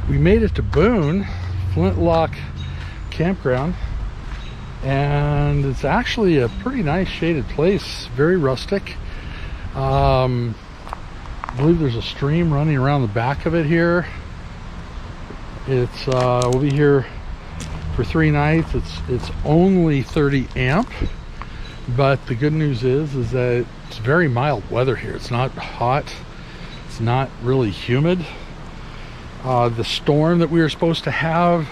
We made it to Boone, Flintlock Campground, and it's actually a pretty nice shaded place, very rustic. I believe there's a stream running around the back of it here. It's we'll be here for 3 nights. It's only 30 amp, but the good news is that it's very mild weather here. It's not hot, it's not really humid. The storm that we were supposed to have,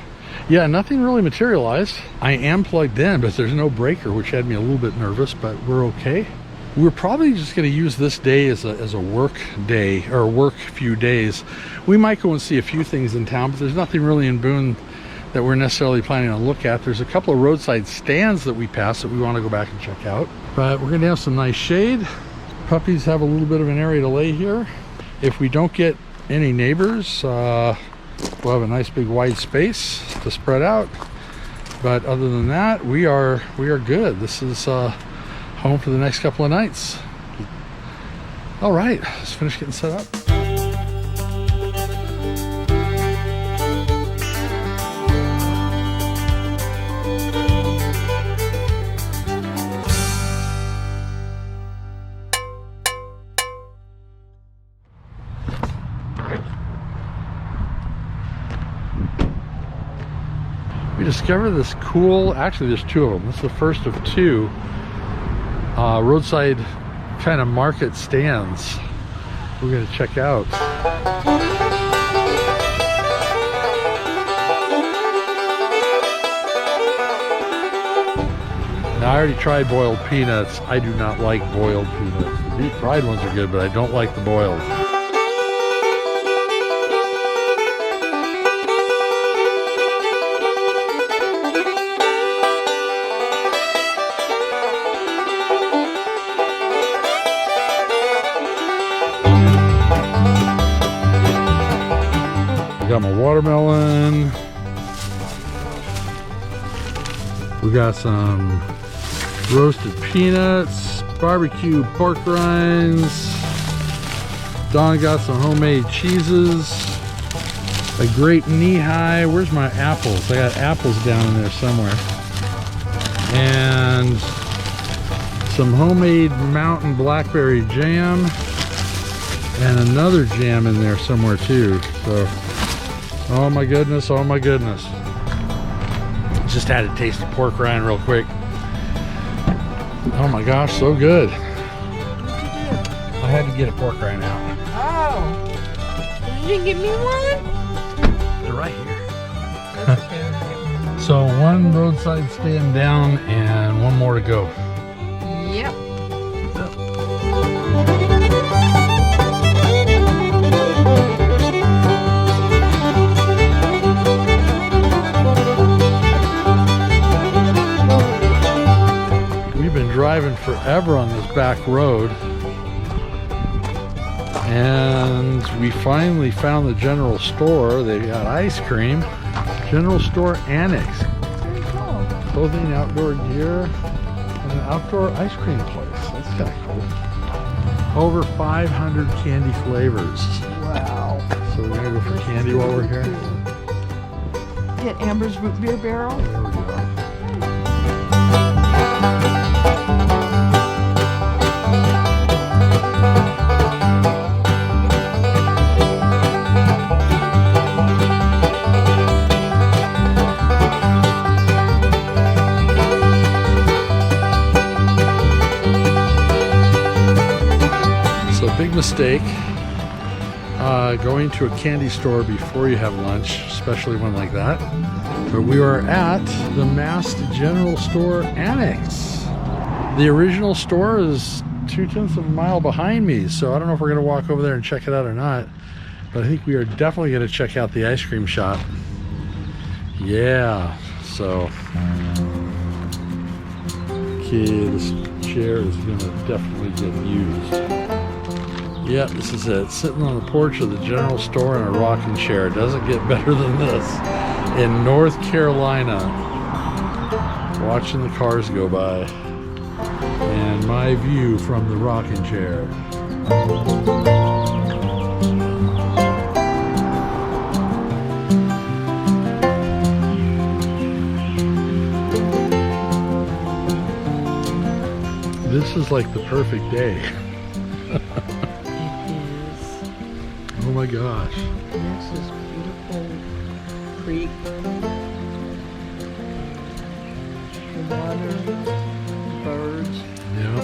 yeah, nothing really materialized. I am plugged in, but there's no breaker, which had me a little bit nervous, but we're okay. We're probably just going to use this day as a work day, or work few days. We might go and see a few things in town, but there's nothing really in Boone that we're necessarily planning to look at. There's a couple of roadside stands that we passed that we want to go back and check out. But we're going to have some nice shade. Puppies have a little bit of an area to lay here. If we don't get any neighbors, we'll have a nice big wide space to spread out. But other than that, we are good. This is home for the next couple of nights. All right, let's finish getting set up. We discovered this cool, actually there's 2 of them. This is the first of 2 roadside kind of market stands we're going to check out. Now, I already tried boiled peanuts. I do not like boiled peanuts. The deep fried ones are good, but I don't like the boiled. Got my watermelon. We got some roasted peanuts, barbecue pork rinds. Don got some homemade cheeses, a grape knee-high. Where's my apples? I got apples down in there somewhere. And some homemade mountain blackberry jam, and another jam in there somewhere too. So, oh my goodness, oh my goodness. Just had to taste the pork rind real quick. Oh my gosh, so good. I had to get a pork rind out. Oh. You didn't give me one? They're right here. That's okay. So 1 roadside stand down and 1 more to go. Yep. Driving forever on this back road, and we finally found the general store. They got ice cream. General store annex. Very cool. Clothing, outdoor gear, and an outdoor ice cream place. That's kind of cool. Over 500 candy flavors. Wow. So we're gonna go for candy while we're here. Get Amber's root beer barrel. There we go. Big mistake going to a candy store before you have lunch, especially one like that. But we are at the Mast General Store Annex. The original store is 2/10 of a mile behind me, so I don't know if we're going to walk over there and check it out or not. But I think we are definitely going to check out the ice cream shop. Yeah, so okay, this chair is going to definitely get used. Yep, this is it. Sitting on the porch of the general store in a rocking chair. Doesn't get better than this. In North Carolina. Watching the cars go by. And my view from the rocking chair. This is like the perfect day. It is. Oh my gosh. This is beautiful creek. The water, birds. Yeah.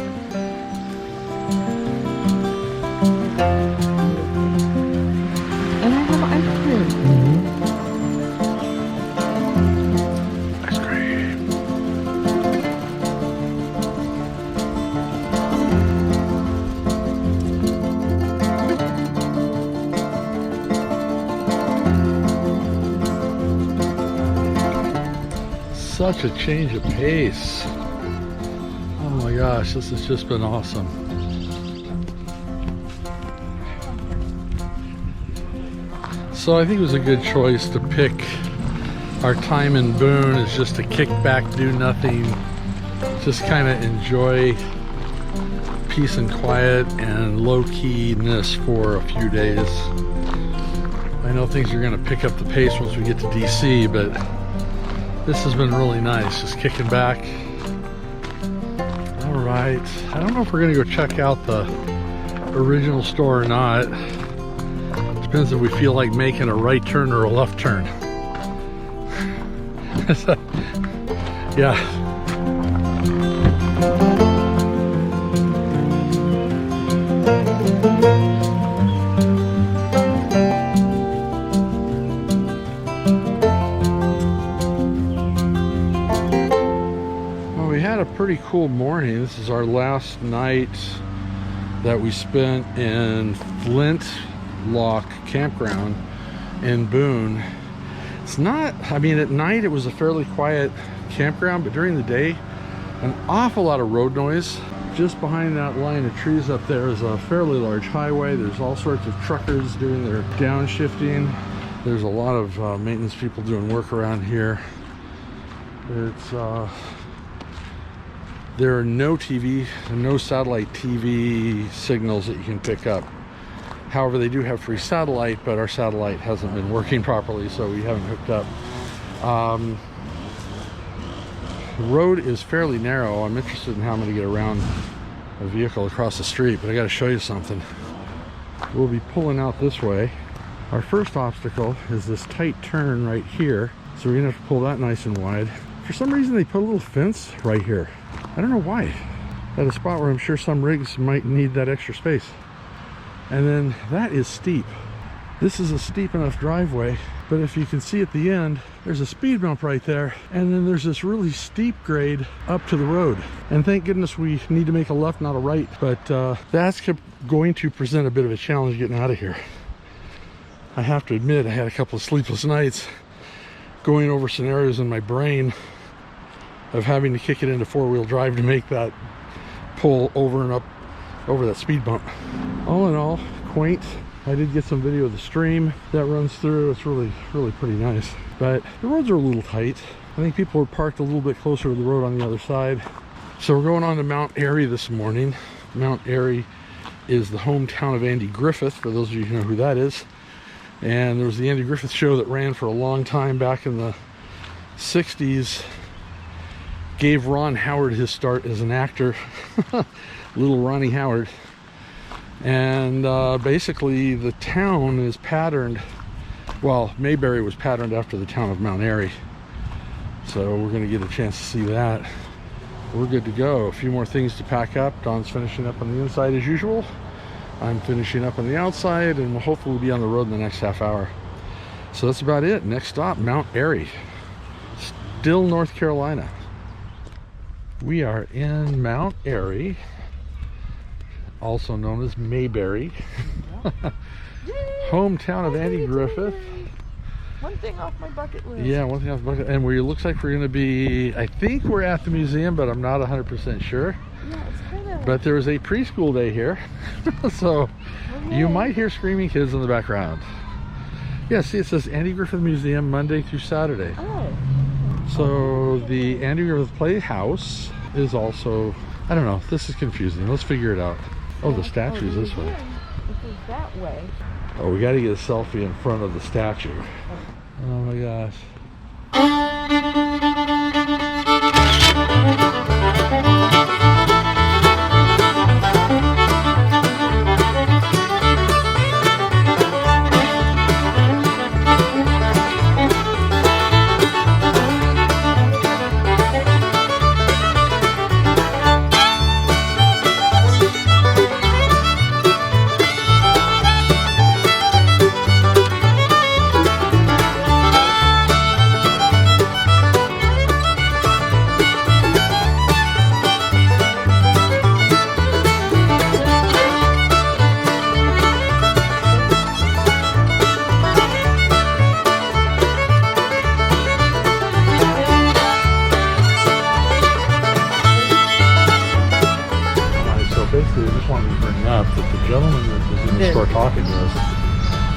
And I have ice cream. Ice cream. Such a change of pace. Oh my gosh, this has just been awesome. So I think it was a good choice to pick our time in Boone is just to kick back, do nothing, just kind of enjoy peace and quiet and low-keyness for a few days. I know things are going to pick up the pace once we get to DC, but this has been really nice, just kicking back. All right, I don't know if we're going to go check out the original store or not. Depends if we feel like making a right turn or a left turn. Yeah. Well, we had a pretty cool morning. This is our last night that we spent in Flint Lock Campground in Boone. It's not, I mean, at night it was a fairly quiet campground, but during the day, an awful lot of road noise. Just behind that line of trees up there is a fairly large highway. There's all sorts of truckers doing their downshifting. There's a lot of maintenance people doing work around here. There are no satellite TV signals that you can pick up. However, they do have free satellite, but our satellite hasn't been working properly, so we haven't hooked up. The road is fairly narrow. I'm interested in how I'm going to get around a vehicle across the street, but I got to show you something. We'll be pulling out this way. Our first obstacle is this tight turn right here, so we're going to have to pull that nice and wide. For some reason, they put a little fence right here. I don't know why. At a spot where I'm sure some rigs might need that extra space. And then that is steep. This is a steep enough driveway, but if you can see at the end, there's a speed bump right there, and then there's this really steep grade up to the road. And thank goodness we need to make a left, not a right, but that's going to present a bit of a challenge getting out of here. I have to admit, I had a couple of sleepless nights going over scenarios in my brain of having to kick it into four-wheel drive to make that pull over and up over that speed bump. All in all, quaint. I did get some video of the stream that runs through. It's really pretty nice, but the roads are a little tight. I think people are parked a little bit closer to the road on the other side. So we're going on to Mount Airy this morning. Mount Airy is the hometown of Andy Griffith, for those of you who know who that is. And there was the Andy Griffith Show that ran for a long time back in the 60s. Gave Ron Howard his start as an actor. Little Ronnie Howard. And basically the town is patterned, well, Mayberry was patterned after the town of Mount Airy. So we're going to get a chance to see that. We're good to go. A few more things to pack up. Don's finishing up on the inside as usual. I'm finishing up on the outside, and we'll hopefully be on the road in the next half hour. So that's about it. Next stop, Mount Airy. Still North Carolina. We are in Mount Airy, also known as Mayberry. Hometown of Andy Griffith. One thing off my bucket list. Yeah, one thing off the bucket. And it looks like we're going to be, I think we're at the museum, but I'm not 100% sure. Yeah, it's kind of... But there is a preschool day here. So you might hear screaming kids in the background. Yeah, see, it says Andy Griffith Museum Monday through Saturday. Oh. So the Andy Griffith Playhouse is also, I don't know, this is confusing. Let's figure it out. Oh, the statue's this way. This is that way. Oh, we got to get a selfie in front of the statue. Oh my gosh.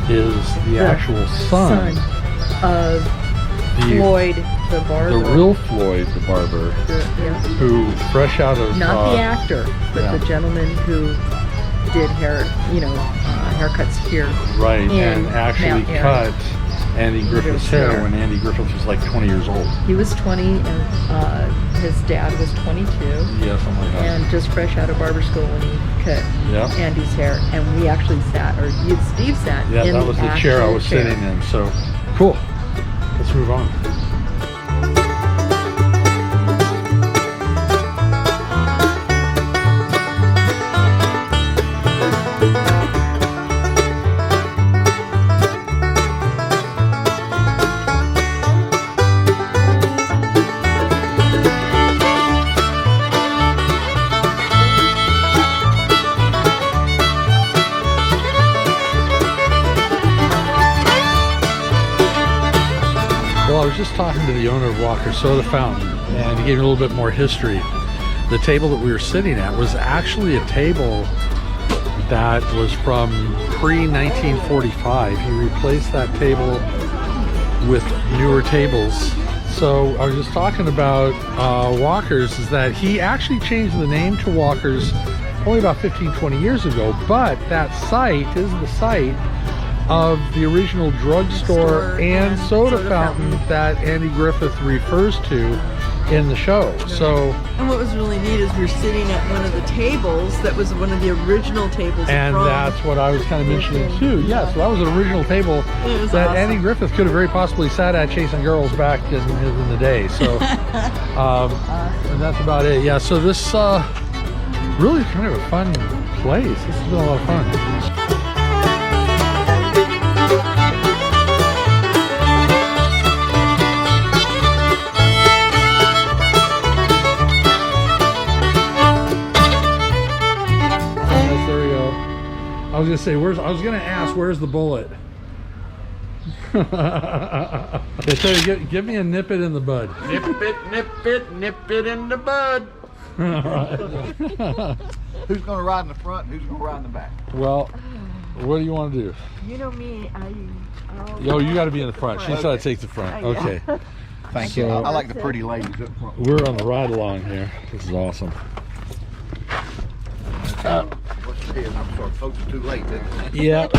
is the actual son of Floyd the barber. The real Floyd the barber, who fresh out of not the actor, but the gentleman who did haircuts here. Right, and actually cut Andy Griffith's hair when Andy Griffith was like 20 years old. He was 20 and his dad was 22. Yeah, something like that. And just fresh out of barber school when he cut Andy's hair. And we actually sat, or Steve sat in that was the chair I was sitting in. So, cool. Let's move on. I was just talking to the owner of Walker's Soda Fountain, and he gave me a little bit more history. The table that we were sitting at was actually a table that was from pre-1945. He replaced that table with newer tables. So I was just talking about Walker's, is that he actually changed the name to Walker's only about 15-20 years ago, but that site is the site of the original drugstore and soda fountain that Andy Griffith refers to in the show. Right. So, and what was really neat is we were sitting at one of the tables that was one of the original tables. And that's what I was kind of mentioning too. Yeah, so that was an original table that awesome. Andy Griffith could have very possibly sat at chasing girls back in the day. So, and that's about it. Yeah, so this really kind of a fun place. This has been a lot of fun. I was gonna say, I was gonna ask, where's the bullet? They said, give me a nip it in the bud. Nip it in the bud. Who's gonna ride in the front? Who's gonna ride in the back? Well, what do you want to do? You know me, Yo, you got to be in the front. She's got to take the front. Okay. Thank you. I like the pretty ladies up front. We're on the ride along here. This is awesome. I'm sorry, folks, it's too late, didn't it? Yeah. I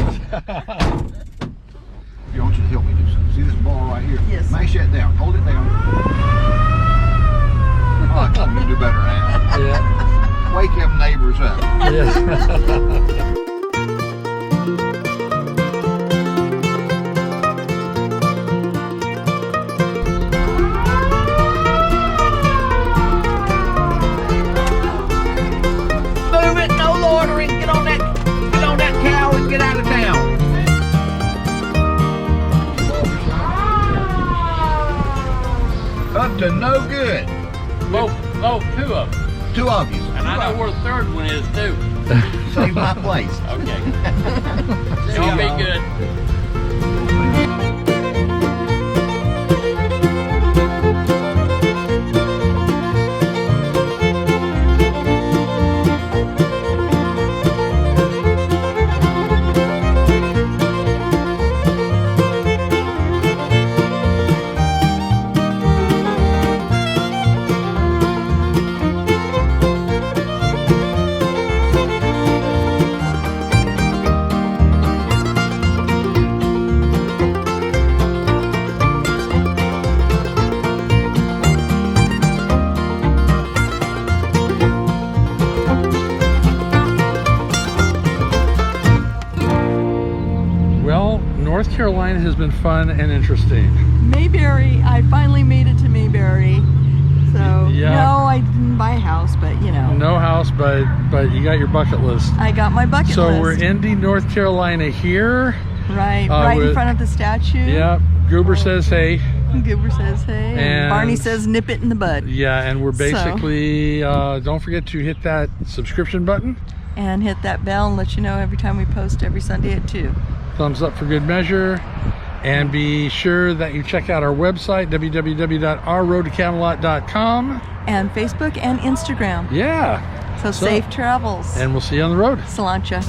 want you to help me do something. See this ball right here? Yes. Mash that down. Hold it down. Oh, come on, you do better now. Yeah. Wake them neighbors up. Yeah. Up to no good. Oh, two of them. Two of you. And I know where the third one is too. Save my place. Okay. Y'all be good. North Carolina has been fun and interesting. Mayberry, I finally made it to Mayberry. So, yeah. No, I didn't buy a house, but you know. No house, but you got your bucket list. I got my bucket list. So we're ending North Carolina here. Right, right in front of the statue. Yeah, Goober says hey. Goober says hey. And Barney says nip it in the bud. Yeah, and we're basically, don't forget to hit that subscription button. And hit that bell and let you know every time we post every Sunday at 2. Thumbs up for good measure. And be sure that you check out our website, www.ourroadtocamelot.com. And Facebook and Instagram. Yeah. So safe travels. And we'll see you on the road. Cilantro.